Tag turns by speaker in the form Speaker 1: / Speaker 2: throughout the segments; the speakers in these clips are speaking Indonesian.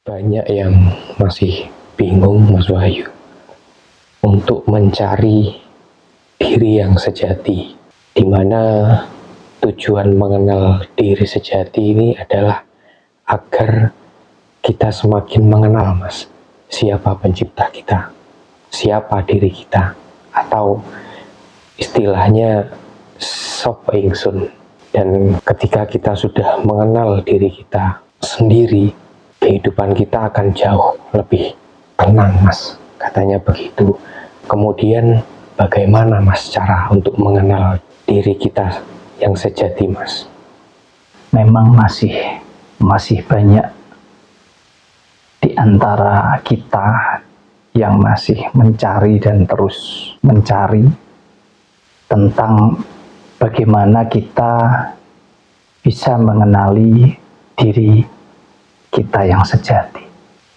Speaker 1: Banyak yang masih bingung, Mas Wahyu, untuk mencari diri yang sejati, di mana tujuan mengenal diri sejati ini adalah agar kita semakin mengenal, Mas, siapa pencipta kita, siapa diri kita, atau istilahnya sapa ingsun. Dan ketika kita sudah mengenal diri kita sendiri, kehidupan kita akan jauh lebih tenang, Mas, katanya begitu. Kemudian bagaimana, Mas, cara untuk mengenal diri kita yang sejati, Mas?
Speaker 2: Memang masih banyak di antara kita yang masih mencari dan terus mencari tentang bagaimana kita bisa mengenali diri kita yang sejati,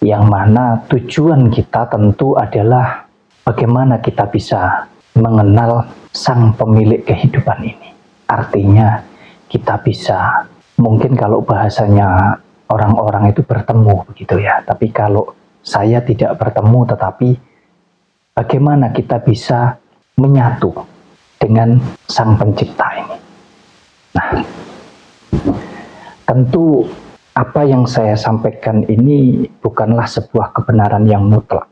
Speaker 2: yang mana tujuan kita tentu adalah bagaimana kita bisa mengenal sang pemilik kehidupan ini. Artinya kita bisa, mungkin kalau bahasanya orang-orang itu bertemu begitu ya, tapi kalau saya tidak bertemu, tetapi bagaimana kita bisa menyatu dengan sang pencipta ini. Nah, tentu apa yang saya sampaikan ini bukanlah sebuah kebenaran yang mutlak,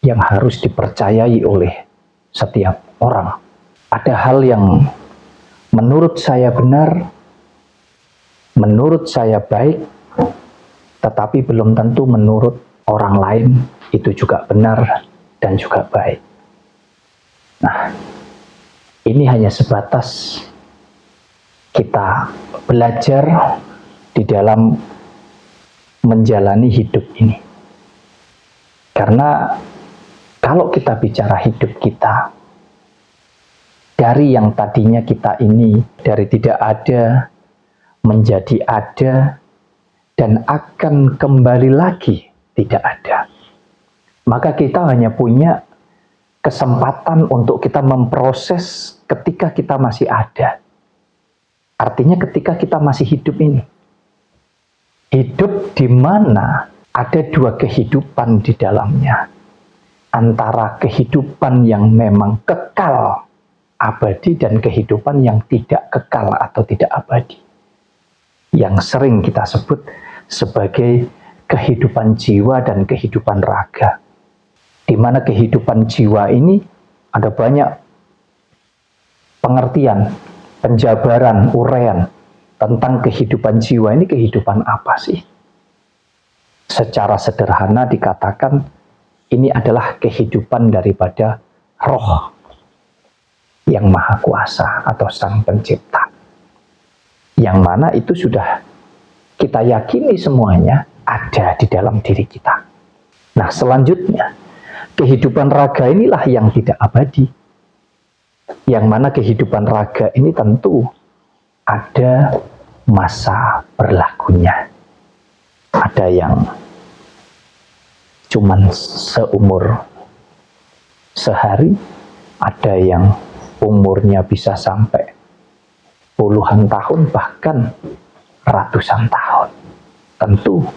Speaker 2: yang harus dipercayai oleh setiap orang. Ada hal yang menurut saya benar, menurut saya baik, tetapi belum tentu menurut orang lain itu juga benar dan juga baik. Nah, ini hanya sebatas kita belajar di dalam menjalani hidup ini. Karena kalau kita bicara hidup kita, dari yang tadinya kita ini dari tidak ada menjadi ada dan akan kembali lagi tidak ada, maka kita hanya punya kesempatan untuk kita memproses ketika kita masih ada. Artinya ketika kita masih hidup ini, hidup di mana ada dua kehidupan di dalamnya, antara kehidupan yang memang kekal abadi dan kehidupan yang tidak kekal atau tidak abadi, yang sering kita sebut sebagai kehidupan jiwa dan kehidupan raga, di mana kehidupan jiwa ini ada banyak pengertian, penjabaran, uraian tentang kehidupan jiwa ini. Kehidupan apa sih? Secara sederhana dikatakan ini adalah kehidupan daripada roh yang maha kuasa atau sang pencipta, yang mana itu sudah kita yakini semuanya ada di dalam diri kita. Nah, selanjutnya kehidupan raga inilah yang tidak abadi, yang mana kehidupan raga ini tentu ada masa berlakunya. Ada yang cuman seumur sehari, ada yang umurnya bisa sampai puluhan tahun, bahkan ratusan tahun. Tentu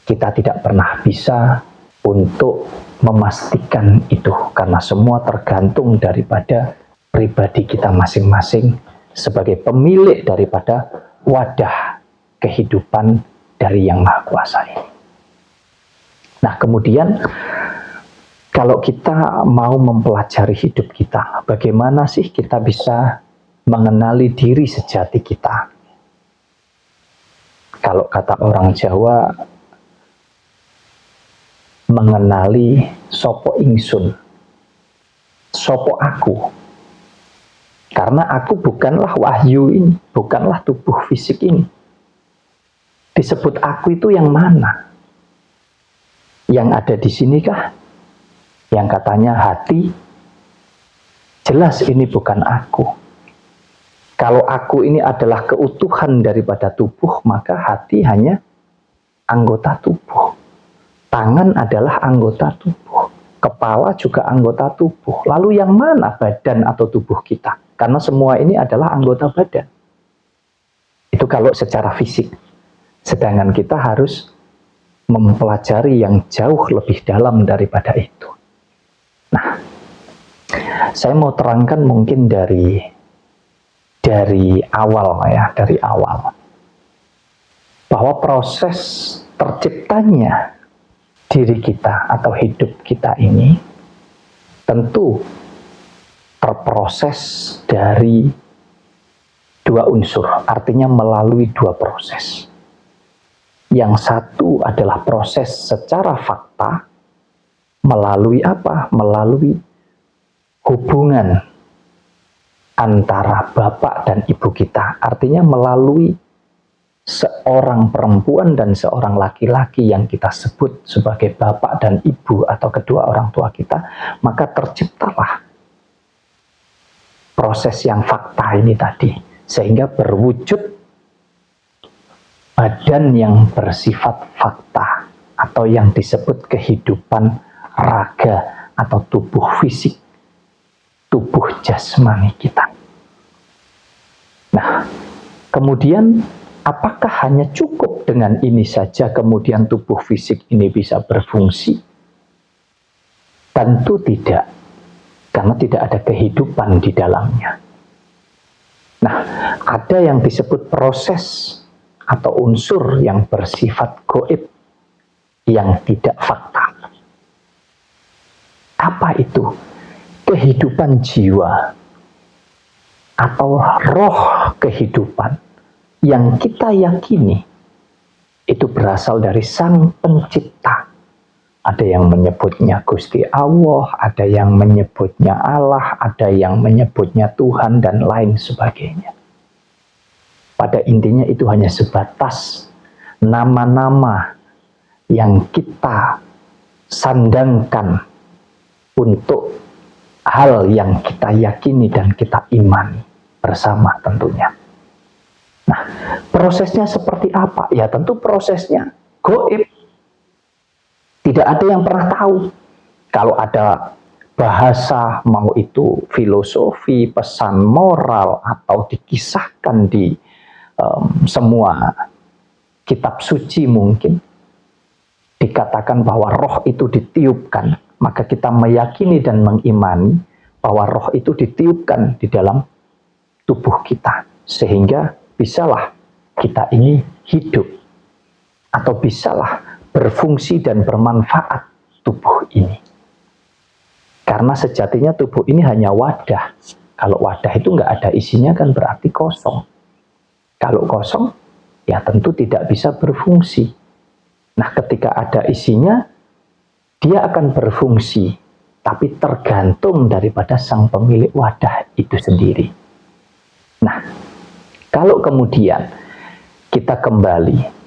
Speaker 2: kita tidak pernah bisa untuk memastikan itu, karena semua tergantung daripada pribadi kita masing-masing sebagai pemilik daripada wadah kehidupan dari Yang Maha Kuasa ini. Nah, kemudian kalau kita mau mempelajari hidup kita, bagaimana sih kita bisa mengenali diri sejati kita? Kalau kata orang Jawa, mengenali sopo ingsun, sopo aku. Karena aku bukanlah wahyu ini, bukanlah tubuh fisik ini. Disebut aku itu yang mana? Yang ada di sini kah? Yang katanya hati? Jelas ini bukan aku. Kalau aku ini adalah keutuhan daripada tubuh, maka hati hanya anggota tubuh. Tangan adalah anggota tubuh. Kepala juga anggota tubuh. Lalu yang mana badan atau tubuh kita? Karena semua ini adalah anggota badan. Itu kalau secara fisik. Sedangkan kita harus mempelajari yang jauh lebih dalam daripada itu. Nah, saya mau terangkan mungkin dari awal ya, dari awal. Bahwa proses terciptanya diri kita atau hidup kita ini tentu terproses dari dua unsur, artinya melalui dua proses. Yang satu adalah proses secara fakta, melalui apa? Melalui hubungan antara bapak dan ibu kita, artinya melalui seorang perempuan dan seorang laki-laki yang kita sebut sebagai bapak dan ibu atau kedua orang tua kita, maka terciptalah proses yang fakta ini tadi, sehingga berwujud badan yang bersifat fakta atau yang disebut kehidupan raga atau tubuh fisik, tubuh jasmani kita. Nah, kemudian apakah hanya cukup dengan ini saja kemudian tubuh fisik ini bisa berfungsi? Tentu tidak, karena tidak ada kehidupan di dalamnya. Nah, ada yang disebut proses atau unsur yang bersifat gaib, yang tidak fakta. Apa itu? Kehidupan jiwa atau roh kehidupan yang kita yakini itu berasal dari Sang Pencipta. Ada yang menyebutnya Gusti Allah, ada yang menyebutnya Allah, ada yang menyebutnya Tuhan, dan lain sebagainya. Pada intinya itu hanya sebatas nama-nama yang kita sandangkan untuk hal yang kita yakini dan kita imani bersama tentunya. Nah, prosesnya seperti apa? Ya tentu prosesnya gaib. Tidak ada yang pernah tahu. Kalau ada bahasa, mau itu filosofi, pesan moral, atau dikisahkan di semua kitab suci mungkin, dikatakan bahwa roh itu ditiupkan, maka kita meyakini dan mengimani bahwa roh itu ditiupkan di dalam tubuh kita, sehingga bisalah kita ini hidup, atau bisalah berfungsi dan bermanfaat tubuh ini. Karena sejatinya tubuh ini hanya wadah. Kalau wadah itu nggak ada isinya kan berarti kosong. Kalau kosong, ya tentu tidak bisa berfungsi. Nah, ketika ada isinya, dia akan berfungsi, tapi tergantung daripada sang pemilik wadah itu sendiri. Nah, kalau kemudian kita kembali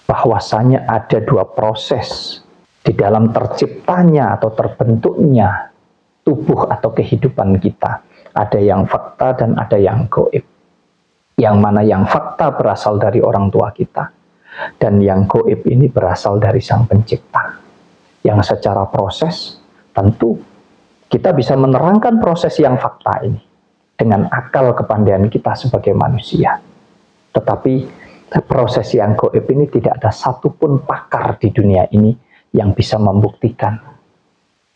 Speaker 2: bahwasanya ada dua proses di dalam terciptanya atau terbentuknya tubuh atau kehidupan kita. Ada yang fakta dan ada yang gaib. Yang mana yang fakta berasal dari orang tua kita, dan yang gaib ini berasal dari Sang Pencipta. Yang secara proses tentu kita bisa menerangkan proses yang fakta ini dengan akal kepandaian kita sebagai manusia. Tetapi proses yang gaib ini tidak ada satupun pakar di dunia ini yang bisa membuktikan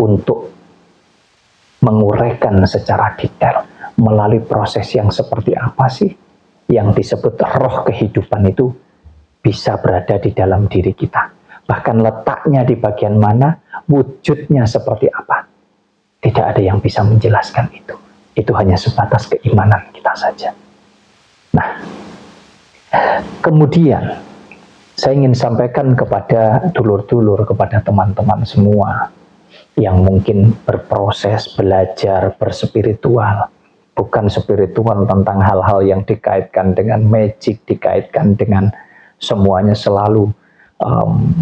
Speaker 2: untuk menguraikan secara detail melalui proses yang seperti apa sih yang disebut roh kehidupan itu bisa berada di dalam diri kita. Bahkan letaknya di bagian mana, wujudnya seperti apa. Tidak ada yang bisa menjelaskan itu. Itu hanya sebatas keimanan kita saja. Nah, kemudian saya ingin sampaikan kepada dulur-dulur, kepada teman-teman semua yang mungkin berproses, belajar, berspiritual. Bukan spiritual tentang hal-hal yang dikaitkan dengan magic, dikaitkan dengan semuanya selalu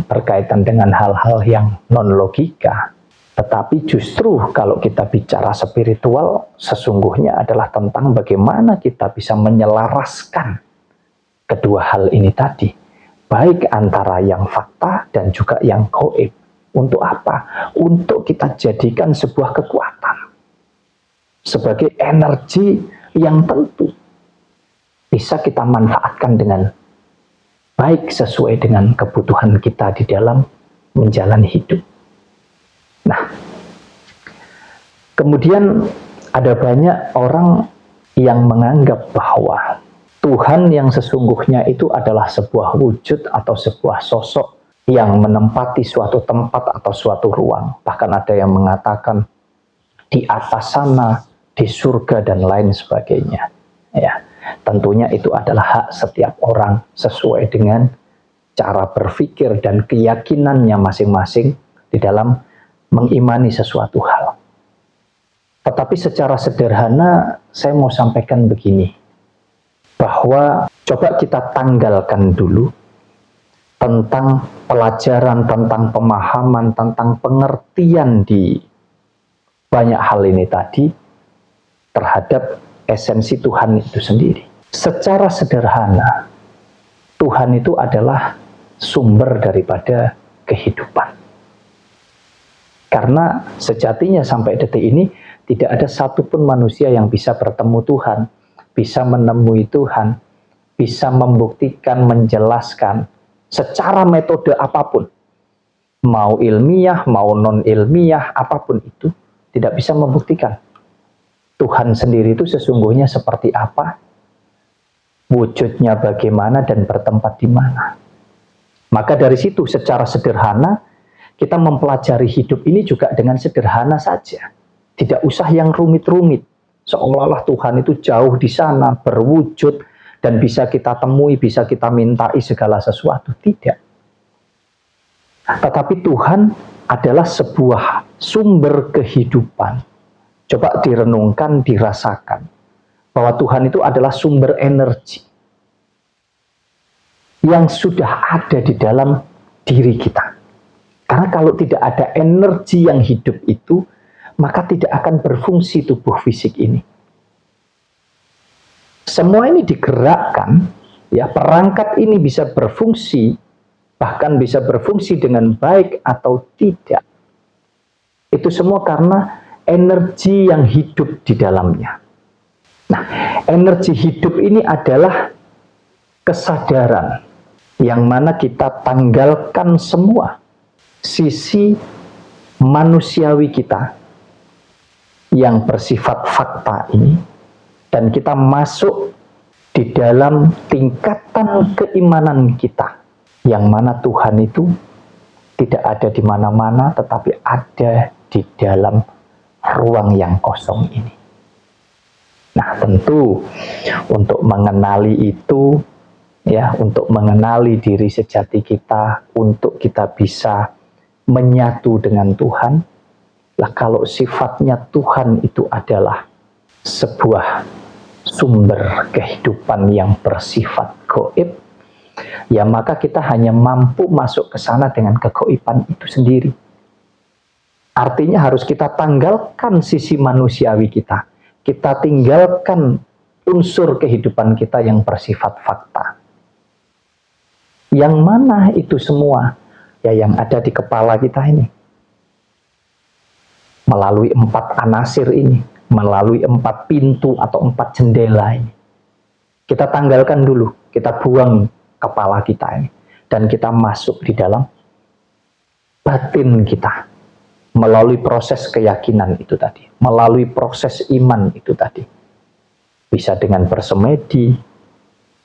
Speaker 2: berkaitan dengan hal-hal yang non-logika. Tetapi justru kalau kita bicara spiritual, sesungguhnya adalah tentang bagaimana kita bisa menyelaraskan kedua hal ini tadi. Baik antara yang fakta dan juga yang gaib. Untuk apa? Untuk kita jadikan sebuah kekuatan. Sebagai energi yang tentu bisa kita manfaatkan dengan baik sesuai dengan kebutuhan kita di dalam menjalani hidup. Nah, kemudian ada banyak orang yang menganggap bahwa Tuhan yang sesungguhnya itu adalah sebuah wujud atau sebuah sosok yang menempati suatu tempat atau suatu ruang. Bahkan ada yang mengatakan di atas sana, di surga dan lain sebagainya. Ya, tentunya itu adalah hak setiap orang sesuai dengan cara berpikir dan keyakinannya masing-masing di dalam mengimani sesuatu hal. Tetapi secara sederhana saya mau sampaikan begini, bahwa coba kita tanggalkan dulu tentang pelajaran, tentang pemahaman, tentang pengertian di banyak hal ini tadi terhadap esensi Tuhan itu sendiri. Secara sederhana, Tuhan itu adalah sumber daripada kehidupan. Karena sejatinya sampai detik ini tidak ada satupun manusia yang bisa bertemu Tuhan, bisa menemui Tuhan, bisa membuktikan, menjelaskan secara metode apapun, mau ilmiah, mau non-ilmiah, apapun itu, tidak bisa membuktikan Tuhan sendiri itu sesungguhnya seperti apa, wujudnya bagaimana, dan bertempat di mana. Maka dari situ secara sederhana kita mempelajari hidup ini juga dengan sederhana saja. Tidak usah yang rumit-rumit, seolah-olah Tuhan itu jauh di sana, berwujud, dan bisa kita temui, bisa kita mintai segala sesuatu. Tidak. Tetapi Tuhan adalah sebuah sumber kehidupan. Coba direnungkan, dirasakan, bahwa Tuhan itu adalah sumber energi yang sudah ada di dalam diri kita. Karena kalau tidak ada energi yang hidup itu, maka tidak akan berfungsi tubuh fisik ini. Semua ini digerakkan, ya, perangkat ini bisa berfungsi, bahkan bisa berfungsi dengan baik atau tidak. Itu semua karena energi yang hidup di dalamnya. Nah, energi hidup ini adalah kesadaran yang mana kita tanggalkan semua sisi manusiawi kita yang bersifat fakta ini, dan kita masuk di dalam tingkatan keimanan kita, yang mana Tuhan itu tidak ada di mana-mana, tetapi ada di dalam ruang yang kosong ini. Nah, tentu untuk mengenali itu, ya, untuk mengenali diri sejati kita, untuk kita bisa menyatu dengan Tuhan. Lah, kalau sifatnya Tuhan itu adalah sebuah sumber kehidupan yang bersifat gaib, ya maka kita hanya mampu masuk ke sana dengan kegoiban itu sendiri. Artinya harus kita tanggalkan sisi manusiawi kita. Kita tinggalkan unsur kehidupan kita yang bersifat fakta. Yang mana itu semua? Ya, yang ada di kepala kita ini. Melalui 4 anasir ini, melalui 4 pintu atau 4 jendela ini. Kita tanggalkan dulu, kita buang kepala kita ini, dan kita masuk di dalam batin kita. Melalui proses keyakinan itu tadi, melalui proses iman itu tadi. Bisa dengan bersemedi,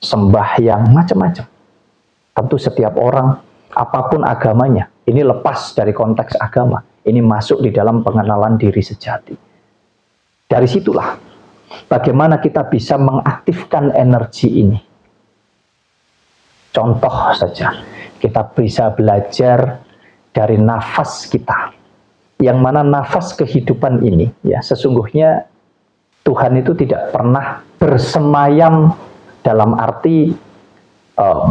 Speaker 2: sembahyang, macam-macam. Tentu setiap orang, apapun agamanya, ini lepas dari konteks agama. Ini masuk di dalam pengenalan diri sejati. Dari situlah bagaimana kita bisa mengaktifkan energi ini. Contoh saja, kita bisa belajar dari nafas kita. Yang mana nafas kehidupan ini, ya, sesungguhnya Tuhan itu tidak pernah bersemayam dalam arti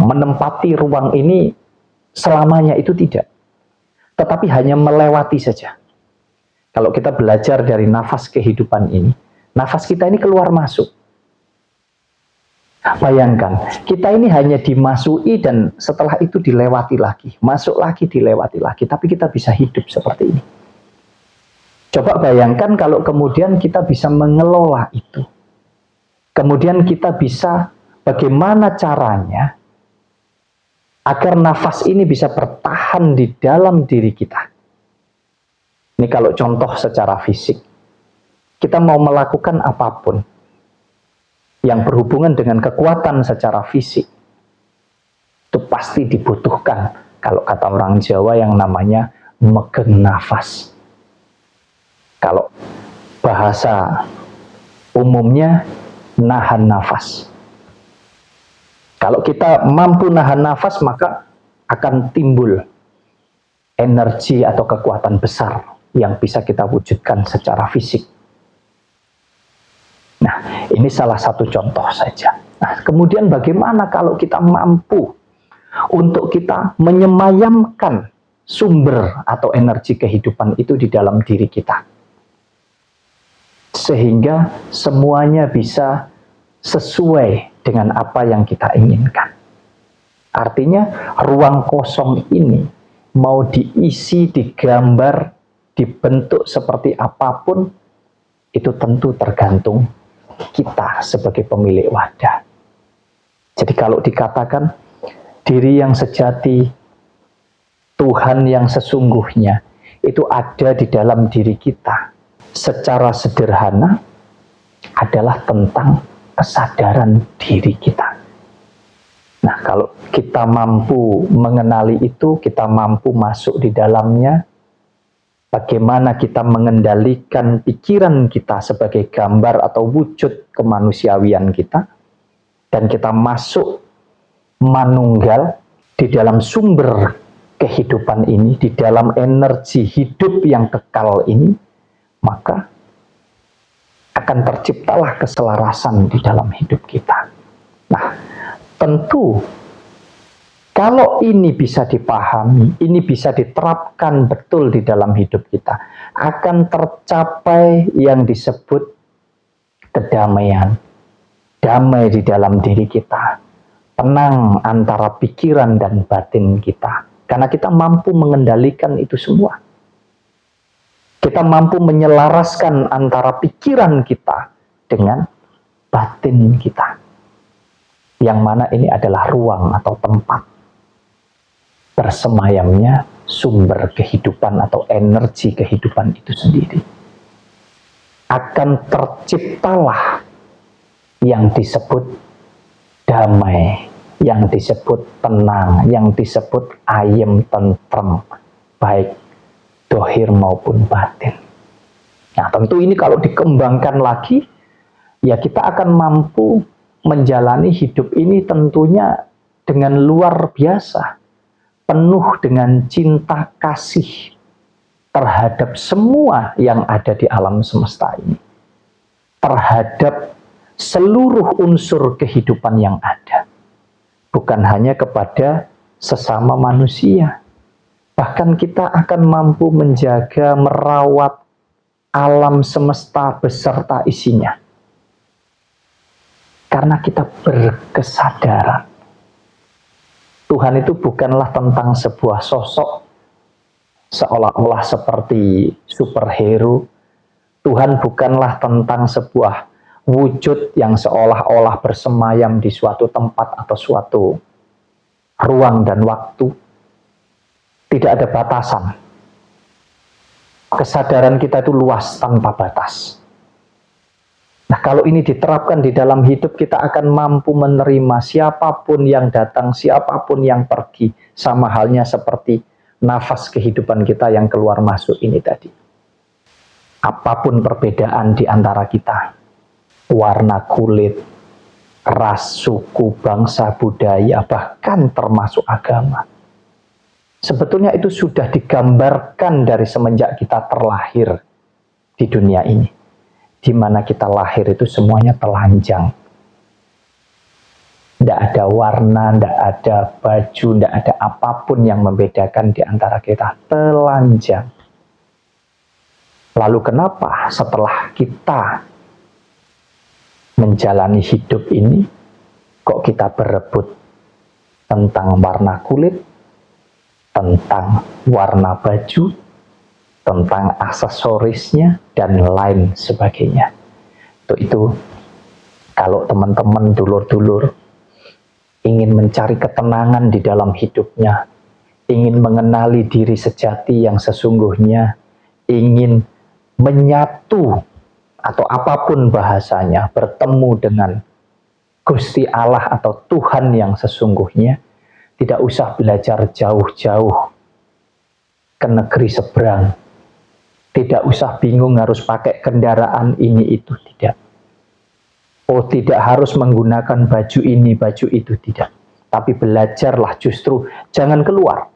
Speaker 2: menempati ruang ini selamanya, itu tidak. Tetapi hanya melewati saja. Kalau kita belajar dari nafas kehidupan ini, nafas kita ini keluar masuk. Bayangkan, kita ini hanya dimasuki dan setelah itu dilewati lagi. Masuk lagi, dilewati lagi. Tapi kita bisa hidup seperti ini. Coba bayangkan kalau kemudian kita bisa mengelola itu. Kemudian kita bisa bagaimana caranya agar nafas ini bisa bertahan di dalam diri kita. Ini kalau contoh secara fisik, kita mau melakukan apapun yang berhubungan dengan kekuatan secara fisik, itu pasti dibutuhkan, kalau kata orang Jawa, yang namanya megeng nafas. Kalau bahasa umumnya, nahan nafas. Kalau kita mampu nahan nafas, maka akan timbul energi atau kekuatan besar yang bisa kita wujudkan secara fisik. Nah, ini salah satu contoh saja. Nah, kemudian bagaimana kalau kita mampu untuk kita menyemayamkan sumber atau energi kehidupan itu di dalam diri kita, sehingga semuanya bisa sesuai dengan apa yang kita inginkan. Artinya ruang kosong ini mau diisi, digambar, dibentuk seperti apapun, itu tentu tergantung kita sebagai pemilik wadah. Jadi kalau dikatakan diri yang sejati, Tuhan yang sesungguhnya itu ada di dalam diri kita, secara sederhana adalah tentang kesadaran diri kita. Nah, kalau kita mampu mengenali itu, kita mampu masuk di dalamnya, bagaimana kita mengendalikan pikiran kita sebagai gambar atau wujud kemanusiawian kita, dan kita masuk manunggal di dalam sumber kehidupan ini, di dalam energi hidup yang kekal ini, maka akan terciptalah keselarasan di dalam hidup kita. Nah, tentu kalau ini bisa dipahami, ini bisa diterapkan betul di dalam hidup kita, akan tercapai yang disebut kedamaian. Damai di dalam diri kita, tenang antara pikiran dan batin kita. Karena kita mampu mengendalikan itu semua. Kita mampu menyelaraskan antara pikiran kita dengan batin kita. Yang mana ini adalah ruang atau tempat bersemayamnya sumber kehidupan atau energi kehidupan itu sendiri. Akan terciptalah yang disebut damai, yang disebut tenang, yang disebut ayem tentrem, baik dohir maupun batin. Nah, tentu ini kalau dikembangkan lagi, ya kita akan mampu menjalani hidup ini tentunya dengan luar biasa, penuh dengan cinta kasih terhadap semua yang ada di alam semesta ini, terhadap seluruh unsur kehidupan yang ada, bukan hanya kepada sesama manusia. Bahkan kita akan mampu menjaga, merawat alam semesta beserta isinya. Karena kita berkesadaran. Tuhan itu bukanlah tentang sebuah sosok seolah-olah seperti superhero. Tuhan bukanlah tentang sebuah wujud yang seolah-olah bersemayam di suatu tempat atau suatu ruang dan waktu. Tidak ada batasan. Kesadaran kita itu luas tanpa batas. Nah, kalau ini diterapkan di dalam hidup, kita akan mampu menerima siapapun yang datang, siapapun yang pergi. Sama halnya seperti nafas kehidupan kita yang keluar masuk ini tadi. Apapun perbedaan di antara kita, warna kulit, ras, suku, bangsa, budaya, bahkan termasuk agama. Sebetulnya itu sudah digambarkan dari semenjak kita terlahir di dunia ini. Di mana kita lahir itu semuanya telanjang. Tidak ada warna, tidak ada baju, tidak ada apapun yang membedakan di antara kita. Telanjang. Lalu kenapa setelah kita menjalani hidup ini, kok kita berebut tentang warna kulit, tentang warna baju, tentang aksesorisnya, dan lain sebagainya. Itu kalau teman-teman dulur-dulur ingin mencari ketenangan di dalam hidupnya, ingin mengenali diri sejati yang sesungguhnya, ingin menyatu atau apapun bahasanya, bertemu dengan Gusti Allah atau Tuhan yang sesungguhnya, tidak usah belajar jauh-jauh ke negeri seberang. Tidak usah bingung harus pakai kendaraan ini itu, tidak. Oh, tidak harus menggunakan baju ini, baju itu, tidak. Tapi belajarlah justru, jangan keluar.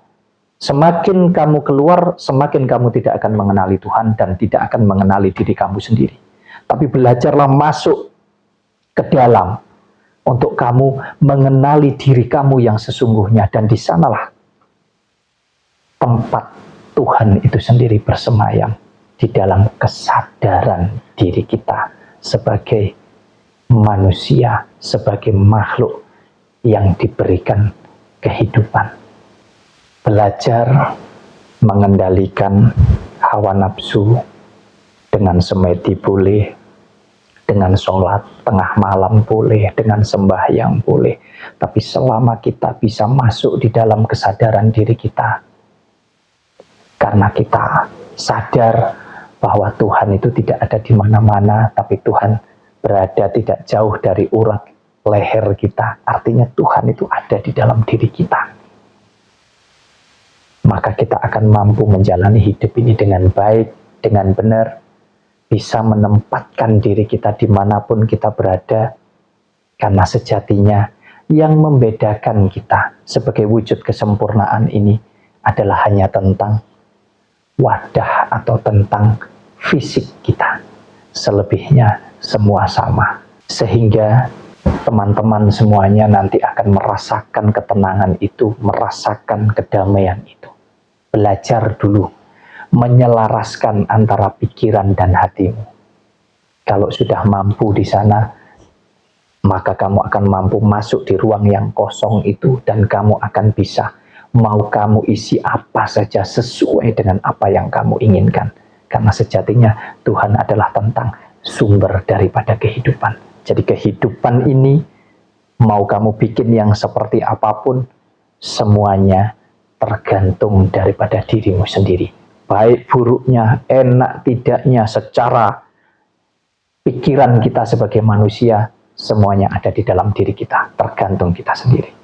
Speaker 2: Semakin kamu keluar, semakin kamu tidak akan mengenali Tuhan dan tidak akan mengenali diri kamu sendiri. Tapi belajarlah masuk ke dalam untuk kamu mengenali diri kamu yang sesungguhnya, dan di sanalah tempat Tuhan itu sendiri bersemayam, di dalam kesadaran diri kita sebagai manusia, sebagai makhluk yang diberikan kehidupan. Belajar mengendalikan hawa nafsu dengan semedi boleh, dengan sholat tengah malam boleh, dengan sembahyang boleh. Tapi selama kita bisa masuk di dalam kesadaran diri kita, karena kita sadar bahwa Tuhan itu tidak ada di mana-mana, tapi Tuhan berada tidak jauh dari urat leher kita. Artinya Tuhan itu ada di dalam diri kita. Maka kita akan mampu menjalani hidup ini dengan baik, dengan benar, bisa menempatkan diri kita dimanapun kita berada, karena sejatinya yang membedakan kita sebagai wujud kesempurnaan ini adalah hanya tentang wadah atau tentang fisik kita. Selebihnya semua sama. Sehingga teman-teman semuanya nanti akan merasakan ketenangan itu, merasakan kedamaian itu. Belajar dulu menyelaraskan antara pikiran dan hatimu. Kalau sudah mampu di sana, maka kamu akan mampu masuk di ruang yang kosong itu, dan kamu akan bisa, mau kamu isi apa saja sesuai dengan apa yang kamu inginkan. Karena sejatinya Tuhan adalah tentang sumber daripada kehidupan. Jadi kehidupan ini, mau kamu bikin yang seperti apapun, semuanya tergantung daripada dirimu sendiri. Baik buruknya, enak tidaknya, secara pikiran kita sebagai manusia, semuanya ada di dalam diri kita, tergantung kita sendiri.